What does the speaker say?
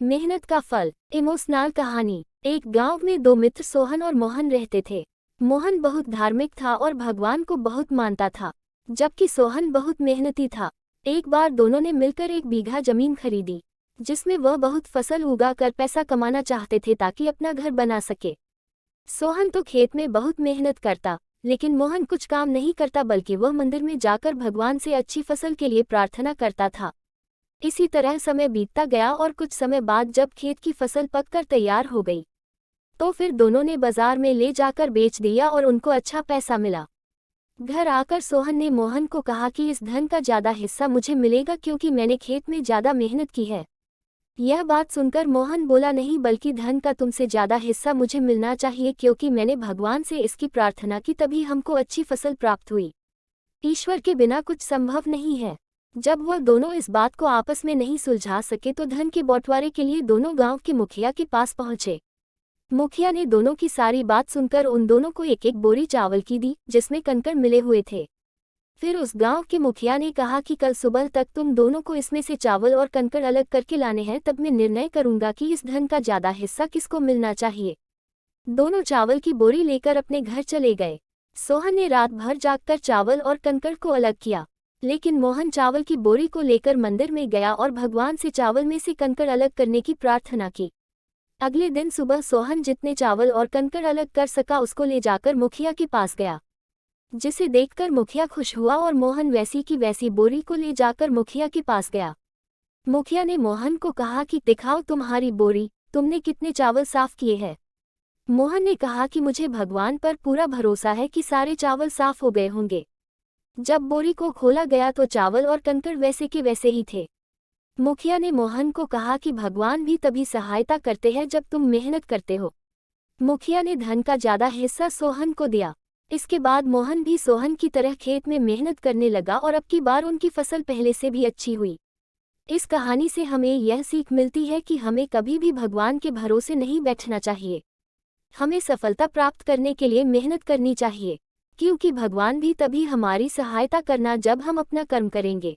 मेहनत का फल। इमोशनल कहानी। एक गांव में दो मित्र सोहन और मोहन रहते थे। मोहन बहुत धार्मिक था और भगवान को बहुत मानता था, जबकि सोहन बहुत मेहनती था। एक बार दोनों ने मिलकर 1 बीघा जमीन खरीदी, जिसमें वह बहुत फसल उगा कर पैसा कमाना चाहते थे ताकि अपना घर बना सके। सोहन तो खेत में बहुत मेहनत करता, लेकिन मोहन कुछ काम नहीं करता, बल्कि वह मंदिर में जाकर भगवान से अच्छी फसल के लिए प्रार्थना करता था। इसी तरह समय बीतता गया और कुछ समय बाद जब खेत की फसल पककर तैयार हो गई, तो फिर दोनों ने बाजार में ले जाकर बेच दिया और उनको अच्छा पैसा मिला। घर आकर सोहन ने मोहन को कहा कि इस धन का ज्यादा हिस्सा मुझे मिलेगा, क्योंकि मैंने खेत में ज्यादा मेहनत की है। यह बात सुनकर मोहन बोला, नहीं, बल्कि धन का तुमसे ज्यादा हिस्सा मुझे मिलना चाहिए, क्योंकि मैंने भगवान से इसकी प्रार्थना की, तभी हमको अच्छी फसल प्राप्त हुई। ईश्वर के बिना कुछ संभव नहीं है। जब वह दोनों इस बात को आपस में नहीं सुलझा सके तो धन के बंटवारे के लिए दोनों गांव के मुखिया के पास पहुंचे। मुखिया ने दोनों की सारी बात सुनकर उन दोनों को एक एक बोरी चावल की दी, जिसमें कंकड़ मिले हुए थे। फिर उस गांव के मुखिया ने कहा कि कल सुबह तक तुम दोनों को इसमें से चावल और कंकड़ अलग करके लाने हैं, तब मैं निर्णय करूंगा कि इस धन का ज्यादा हिस्सा किसको मिलना चाहिए। दोनों चावल की बोरी लेकर अपने घर चले गए। सोहन ने रात भर जागकर चावल और कंकड़ को अलग किया, लेकिन मोहन चावल की बोरी को लेकर मंदिर में गया और भगवान से चावल में से कंकड़ अलग करने की प्रार्थना की। अगले दिन सुबह सोहन जितने चावल और कंकड़ अलग कर सका उसको ले जाकर मुखिया के पास गया, जिसे देखकर मुखिया खुश हुआ और मोहन वैसी की वैसी बोरी को ले जाकर मुखिया के पास गया। मुखिया ने मोहन को कहा कि दिखाओ तुम्हारी बोरी, तुमने कितने चावल साफ किए हैं। मोहन ने कहा कि मुझे भगवान पर पूरा भरोसा है कि सारे चावल साफ हो गए होंगे। जब बोरी को खोला गया तो चावल और कंकड़ वैसे के वैसे ही थे। मुखिया ने मोहन को कहा कि भगवान भी तभी सहायता करते हैं जब तुम मेहनत करते हो। मुखिया ने धन का ज्यादा हिस्सा सोहन को दिया। इसके बाद मोहन भी सोहन की तरह खेत में मेहनत करने लगा और अब की बार उनकी फसल पहले से भी अच्छी हुई। इस कहानी से हमें यह सीख मिलती है कि हमें कभी भी भगवान के भरोसे नहीं बैठना चाहिए। हमें सफलता प्राप्त करने के लिए मेहनत करनी चाहिए, क्योंकि भगवान भी तभी हमारी सहायता करना जब हम अपना कर्म करेंगे।